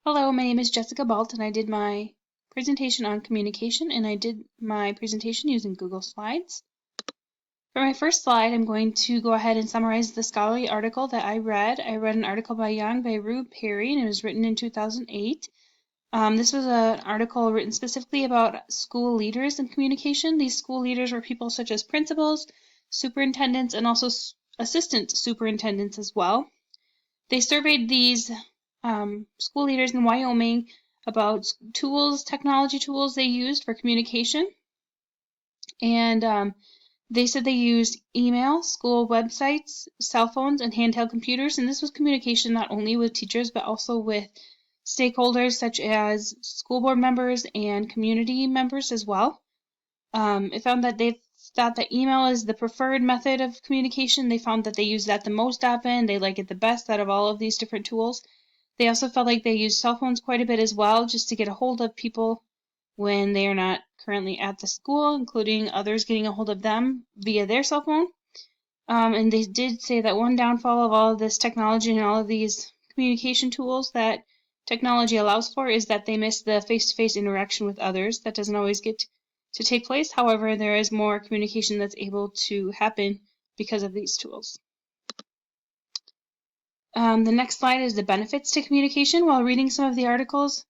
Hello, my name is Jessica Balt, and I did my presentation on communication, and I did my presentation using Google Slides. For my first slide, I'm going to go ahead and summarize the scholarly article that I read. I read an article by Rue Perry, and it was written in 2008. This was an article written specifically about school leaders in communication. These school leaders were people such as principals, superintendents, and also assistant superintendents as well. They surveyed these school leaders in Wyoming about technology tools they used for communication. And they said they used email, school websites, cell phones, and handheld computers. And this was communication not only with teachers, but also with stakeholders such as school board members and community members as well. It found that they thought that email is the preferred method of communication. They found that they use that the most often. They like it the best out of all of these different tools. They also felt like they use cell phones quite a bit as well, just to get a hold of people when they are not currently at the school, including others getting a hold of them via their cell phone. And they did say that one downfall of all of this technology and all of these communication tools that technology allows for is that they miss the face-to-face interaction with others. That doesn't always get to take place. However, there is more communication that's able to happen because of these tools. The next slide is the benefits to communication. While reading some of the articles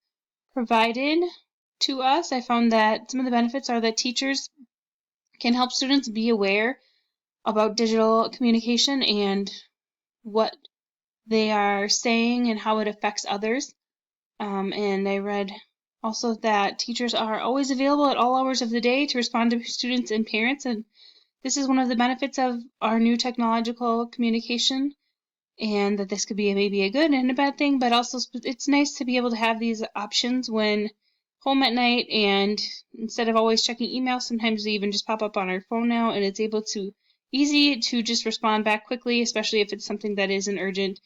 provided to us, I found that some of the benefits are that teachers can help students be aware about digital communication and what they are saying and how it affects others. And I read also that teachers are always available at all hours of the day to respond to students and parents, and this is one of the benefits of our new technological communication, and that this could be maybe a good and a bad thing, but also it's nice to be able to have these options when home at night, and instead of always checking email, sometimes they even just pop up on our phone now, and it's easy to just respond back quickly, especially if it's something that is an urgent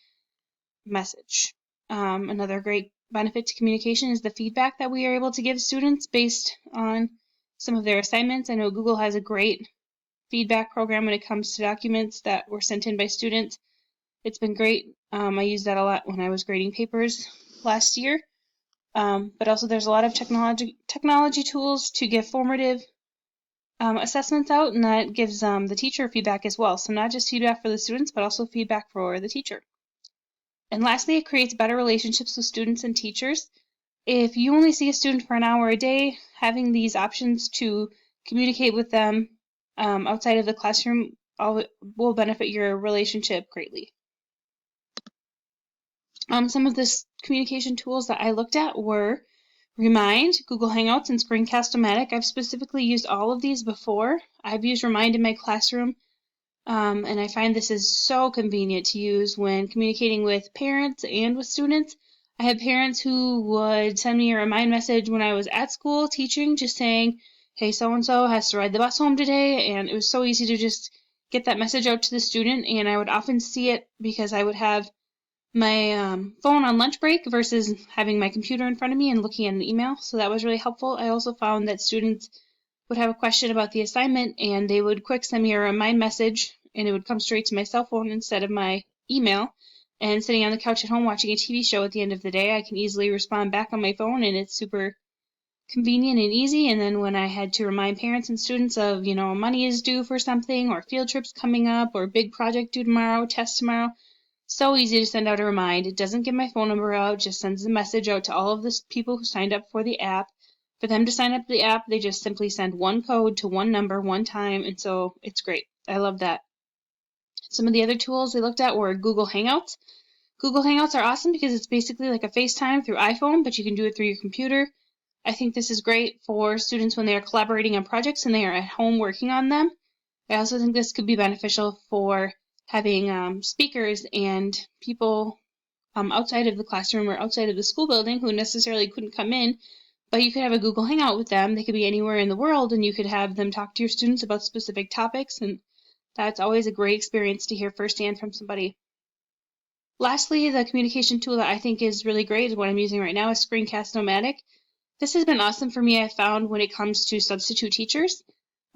message. Another great benefit to communication is the feedback that we are able to give students based on some of their assignments. I know Google has a great feedback program when it comes to documents that were sent in by students. It's been great. I used that a lot when I was grading papers last year. But also there's a lot of technology tools to give formative assessments out, and that gives the teacher feedback as well. So not just feedback for the students, but also feedback for the teacher. And lastly, it creates better relationships with students and teachers. If you only see a student for an hour a day, having these options to communicate with them outside of the classroom will benefit your relationship greatly. Some of the communication tools that I looked at were Remind, Google Hangouts, and Screencast-O-Matic. I've specifically used all of these before. I've used Remind in my classroom, and I find this is so convenient to use when communicating with parents and with students. I had parents who would send me a remind message when I was at school teaching, just saying, hey, so-and-so has to ride the bus home today, and it was so easy to just get that message out to the student, and I would often see it because I would have my phone on lunch break versus having my computer in front of me and looking at an email, so that was really helpful. I also found that students would have a question about the assignment and they would quick send me a remind message, and it would come straight to my cell phone instead of my email. And sitting on the couch at home watching a TV show at the end of the day, I can easily respond back on my phone, and it's super convenient and easy. And then when I had to remind parents and students of, money is due for something, or field trips coming up, or big project due tomorrow, test tomorrow, so easy to send out a remind. It doesn't give my phone number out, just sends the message out to all of the people who signed up for the app. For them to sign up for the app, they just simply send one code to one number one time, and so it's great. I love that. Some of the other tools we looked at were Google Hangouts. Google Hangouts are awesome because it's basically like a FaceTime through iPhone, but you can do it through your computer. I think this is great for students when they are collaborating on projects and they are at home working on them. I also think this could be beneficial for having speakers and people outside of the classroom or outside of the school building who necessarily couldn't come in, but you could have a Google Hangout with them. They could be anywhere in the world, and you could have them talk to your students about specific topics, and that's always a great experience to hear firsthand from somebody. Lastly, the communication tool that I think is really great is what I'm using right now is Screencast-O-Matic. This has been awesome for me, I found, when it comes to substitute teachers.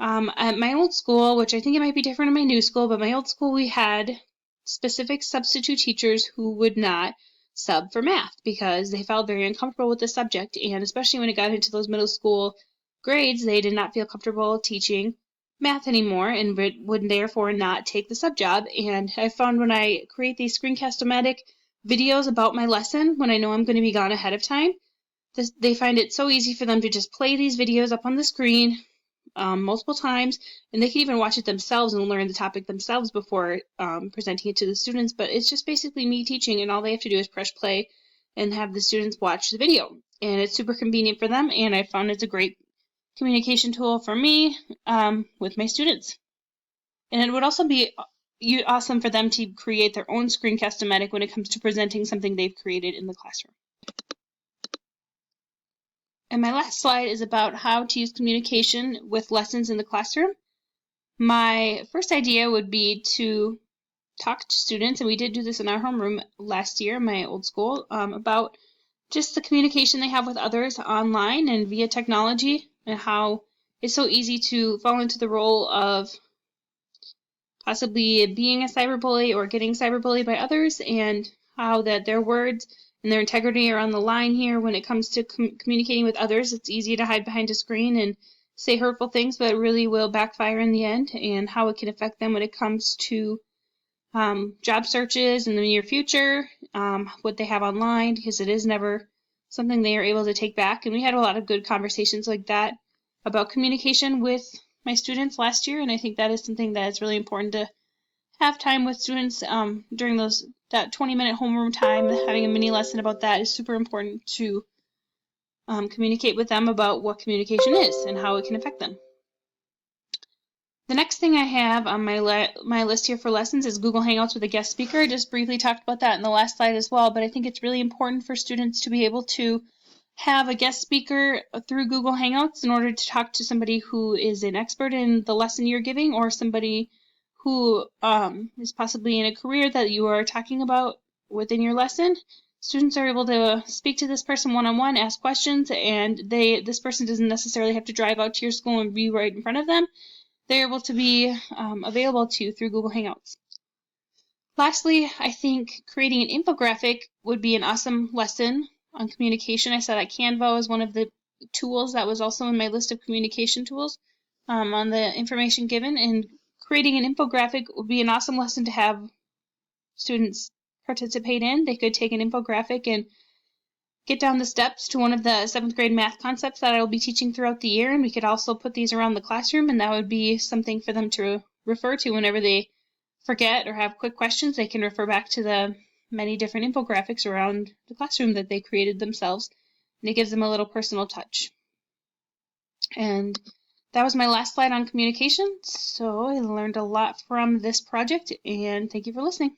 At my old school, which I think it might be different in my new school, but my old school we had specific substitute teachers who would not sub for math because they felt very uncomfortable with the subject, and especially when it got into those middle school grades, they did not feel comfortable teaching math anymore and would therefore not take the sub job. And I found when I create these Screencast-O-Matic videos about my lesson, when I know I'm going to be gone ahead of time, they find it so easy for them to just play these videos up on the screen multiple times, and they can even watch it themselves and learn the topic themselves before presenting it to the students. But it's just basically me teaching, and all they have to do is press play and have the students watch the video. And it's super convenient for them, and I found it's a great communication tool for me with my students. And it would also be awesome for them to create their own Screencast-O-Matic when it comes to presenting something they've created in the classroom. And my last slide is about how to use communication with lessons in the classroom. My first idea would be to talk to students, and we did do this in our homeroom last year, my old school, about just the communication they have with others online and via technology, and how it's so easy to fall into the role of possibly being a cyberbully or getting cyberbullied by others, and how that their words and their integrity are on the line here when it comes to communicating with others. It's easy to hide behind a screen and say hurtful things, but it really will backfire in the end, and how it can affect them when it comes to job searches in the near future, what they have online, because it is never something they are able to take back. And we had a lot of good conversations like that about communication with my students last year, and I think that is something that is really important to have time with students during that 20-minute homeroom time. Having a mini lesson about that is super important to communicate with them about what communication is and how it can affect them. The next thing I have on my list here for lessons is Google Hangouts with a guest speaker. I just briefly talked about that in the last slide as well, but I think it's really important for students to be able to have a guest speaker through Google Hangouts in order to talk to somebody who is an expert in the lesson you're giving, or somebody who is possibly in a career that you are talking about within your lesson. Students are able to speak to this person one-on-one, ask questions, and this person doesn't necessarily have to drive out to your school and be right in front of them. They're able to be available to you through Google Hangouts. Lastly, I think creating an infographic would be an awesome lesson on communication. I said that Canva is one of the tools that was also in my list of communication tools on the information given, and creating an infographic would be an awesome lesson to have students participate in. They could take an infographic and get down the steps to one of the 7th grade math concepts that I will be teaching throughout the year, and we could also put these around the classroom, and that would be something for them to refer to whenever they forget or have quick questions. They can refer back to the many different infographics around the classroom that they created themselves, and it gives them a little personal touch. And that was my last slide on communication, so I learned a lot from this project, and thank you for listening.